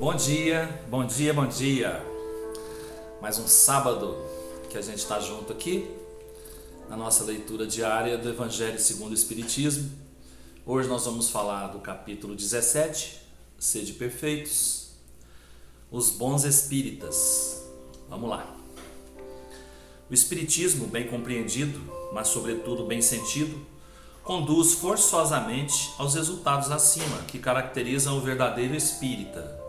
Bom dia, bom dia, bom dia. Mais um sábado que a gente está junto aqui na nossa leitura diária do Evangelho segundo o Espiritismo. Hoje nós vamos falar do capítulo 17, Sede Perfeitos, os bons espíritas. Vamos lá. O Espiritismo, bem compreendido, mas sobretudo bem sentido, conduz forçosamente aos resultados acima que caracterizam o verdadeiro espírita,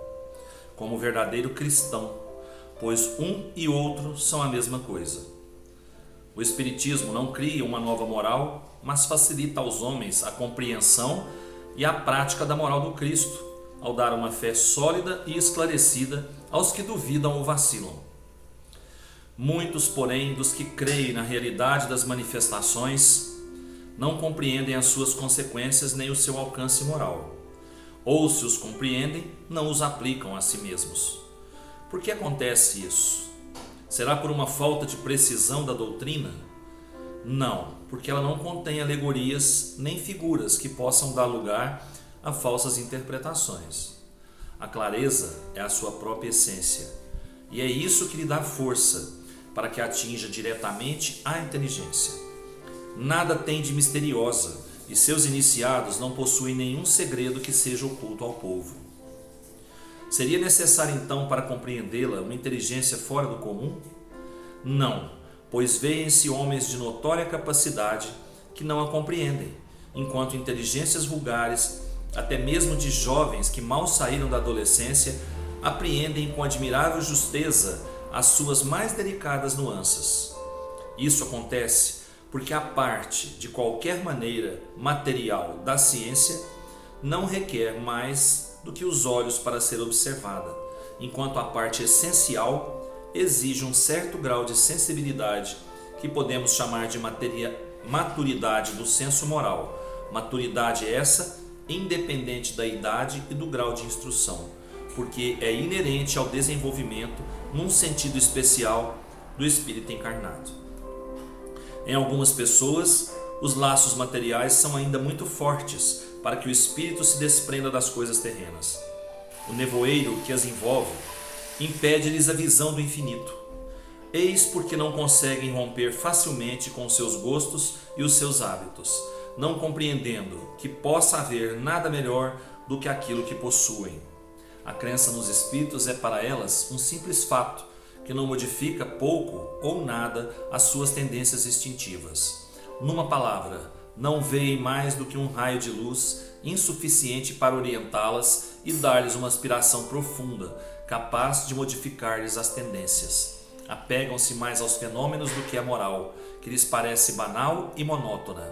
como o verdadeiro cristão, pois um e outro são a mesma coisa. O Espiritismo não cria uma nova moral, mas facilita aos homens a compreensão e a prática da moral do Cristo, ao dar uma fé sólida e esclarecida aos que duvidam ou vacilam. Muitos, porém, dos que creem na realidade das manifestações, não compreendem as suas consequências nem o seu alcance moral. Ou, se os compreendem, não os aplicam a si mesmos. Por que acontece isso? Será por uma falta de precisão da doutrina? Não, porque ela não contém alegorias nem figuras que possam dar lugar a falsas interpretações. A clareza é a sua própria essência, e é isso que lhe dá força para que atinja diretamente a inteligência. Nada tem de misteriosa, e seus iniciados não possuem nenhum segredo que seja oculto ao povo. Seria necessário então, para compreendê-la, uma inteligência fora do comum? Não, pois veem-se homens de notória capacidade que não a compreendem, enquanto inteligências vulgares, até mesmo de jovens que mal saíram da adolescência, apreendem com admirável justeza as suas mais delicadas nuances. Isso acontece porque a parte, de qualquer maneira, material da ciência não requer mais do que os olhos para ser observada, enquanto a parte essencial exige um certo grau de sensibilidade que podemos chamar de maturidade do senso moral. Maturidade essa independente da idade e do grau de instrução, porque é inerente ao desenvolvimento, num sentido especial, do espírito encarnado. Em algumas pessoas, os laços materiais são ainda muito fortes para que o espírito se desprenda das coisas terrenas. O nevoeiro que as envolve impede-lhes a visão do infinito. Eis porque não conseguem romper facilmente com os seus gostos e os seus hábitos, não compreendendo que possa haver nada melhor do que aquilo que possuem. A crença nos espíritos é para elas um simples fato, que não modifica pouco ou nada as suas tendências instintivas. Numa palavra, não veem mais do que um raio de luz insuficiente para orientá-las e dar-lhes uma aspiração profunda, capaz de modificar-lhes as tendências. Apegam-se mais aos fenômenos do que à moral, que lhes parece banal e monótona.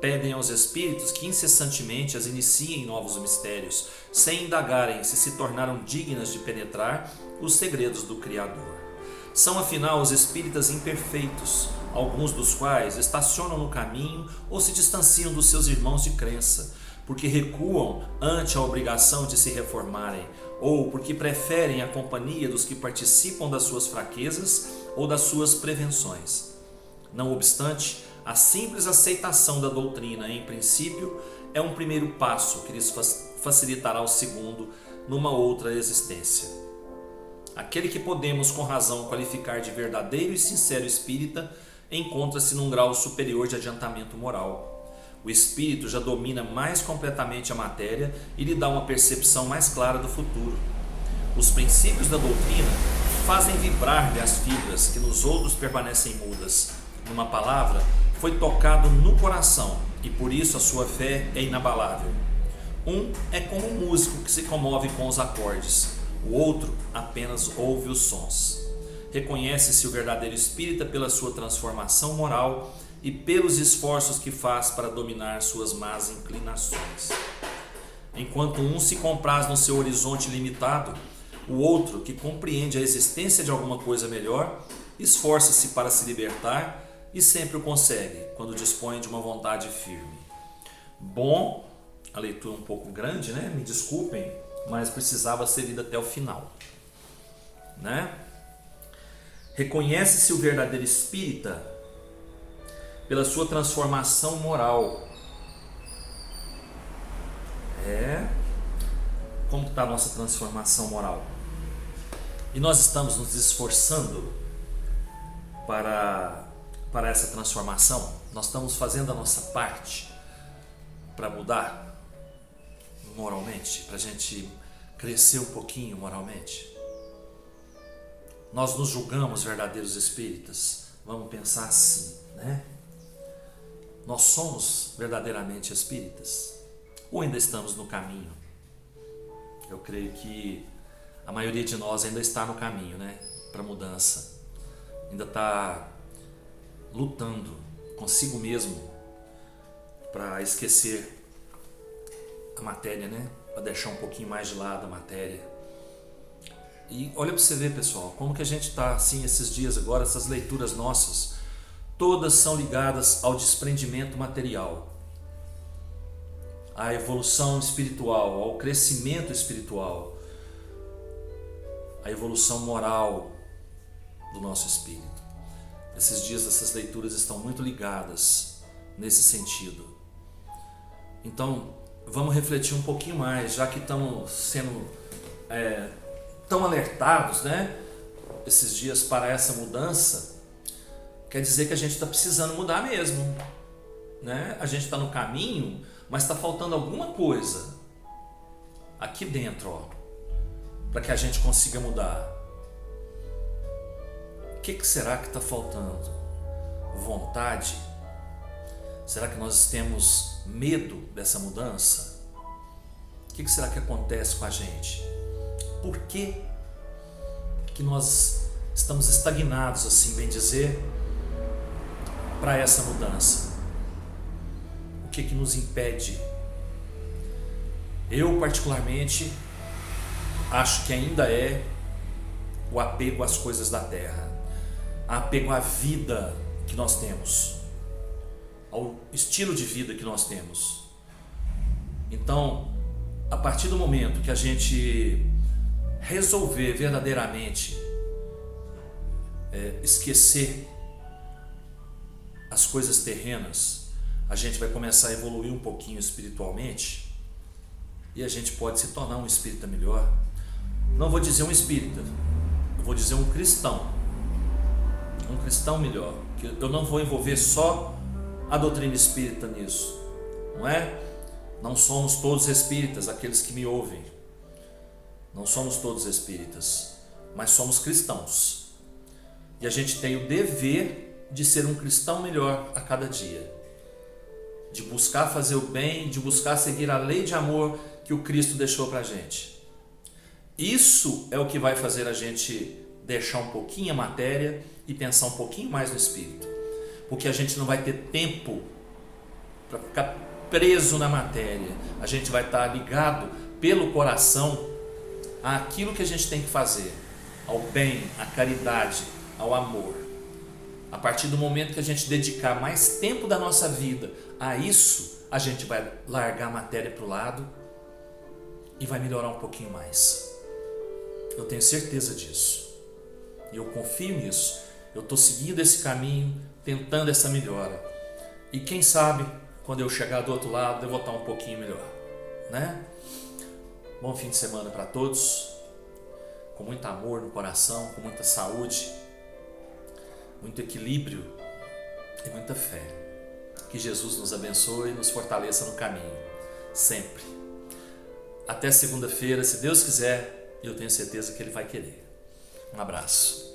Pedem aos espíritos que incessantemente as iniciem em novos mistérios, sem indagarem se tornaram dignas de penetrar os segredos do Criador. São afinal os espíritas imperfeitos, alguns dos quais estacionam no caminho ou se distanciam dos seus irmãos de crença, porque recuam ante a obrigação de se reformarem, ou porque preferem a companhia dos que participam das suas fraquezas ou das suas prevenções. Não obstante, a simples aceitação da doutrina, em princípio, é um primeiro passo que lhes facilitará o segundo numa outra existência. Aquele que podemos com razão qualificar de verdadeiro e sincero espírita encontra-se num grau superior de adiantamento moral. O espírito já domina mais completamente a matéria e lhe dá uma percepção mais clara do futuro. Os princípios da doutrina fazem vibrar-lhe as fibras que nos outros permanecem mudas. Numa palavra, foi tocado no coração e por isso a sua fé é inabalável. Um é como um músico que se comove com os acordes, o outro apenas ouve os sons. Reconhece-se o verdadeiro espírita pela sua transformação moral e pelos esforços que faz para dominar suas más inclinações. Enquanto um se compraz no seu horizonte limitado, o outro, que compreende a existência de alguma coisa melhor, esforça-se para se libertar e sempre o consegue, quando dispõe de uma vontade firme. Bom, a leitura um pouco grande, né? Me desculpem, mas precisava ser lida até o final, né? Reconhece-se o verdadeiro espírita pela sua transformação moral. como está a nossa transformação moral. E nós estamos nos esforçando para essa transformação. Nós estamos fazendo a nossa parte para mudar moralmente, para a gente crescer um pouquinho moralmente. Nós nos julgamos verdadeiros espíritas. Vamos pensar assim, né? Nós somos verdadeiramente espíritas? Ou ainda estamos no caminho? Eu creio que a maioria de nós ainda está no caminho, né? Para mudança. Ainda está lutando consigo mesmo para esquecer a matéria, né? Para deixar um pouquinho mais de lado a matéria. E olha para você ver, pessoal, como que a gente está assim esses dias agora, essas leituras nossas, todas são ligadas ao desprendimento material, à evolução espiritual, ao crescimento espiritual, à evolução moral do nosso espírito. Esses dias essas leituras estão muito ligadas nesse sentido. Então, vamos refletir um pouquinho mais, já que estamos sendo tão alertados, né, esses dias para essa mudança. Quer dizer que a gente está precisando mudar mesmo, né? A gente está no caminho, mas está faltando alguma coisa aqui dentro, ó, para que a gente consiga mudar. O que será que está faltando? Vontade? Será que nós temos medo dessa mudança? O que será que acontece com a gente? Por que nós estamos estagnados, assim bem dizer, para essa mudança? O que nos impede? Eu particularmente acho que ainda é o apego às coisas da terra, apego à vida que nós temos, ao estilo de vida que nós temos. Então, a partir do momento que a gente resolver verdadeiramente esquecer as coisas terrenas, a gente vai começar a evoluir um pouquinho espiritualmente e a gente pode se tornar um espírita melhor. Não vou dizer um espírita, eu vou dizer um cristão melhor, que eu não vou envolver só a doutrina espírita nisso, não é? Não somos todos espíritas, aqueles que me ouvem, não somos todos espíritas, mas somos cristãos, e a gente tem o dever de ser um cristão melhor a cada dia, de buscar fazer o bem, de buscar seguir a lei de amor que o Cristo deixou para a gente. Isso é o que vai fazer a gente deixar um pouquinho a matéria e pensar um pouquinho mais no espírito, porque a gente não vai ter tempo para ficar preso na matéria. A gente vai estar ligado pelo coração àquilo que a gente tem que fazer, ao bem, à caridade, ao amor. A partir do momento que a gente dedicar mais tempo da nossa vida a isso, a gente vai largar a matéria para o lado e vai melhorar um pouquinho mais. Eu tenho certeza disso. E eu confio nisso. Eu estou seguindo esse caminho, tentando essa melhora. E quem sabe, quando eu chegar do outro lado, eu vou estar um pouquinho melhor, né? Bom fim de semana para todos. Com muito amor no coração, com muita saúde, muito equilíbrio e muita fé. Que Jesus nos abençoe e nos fortaleça no caminho, sempre. Até segunda-feira, se Deus quiser, eu tenho certeza que Ele vai querer. Um abraço.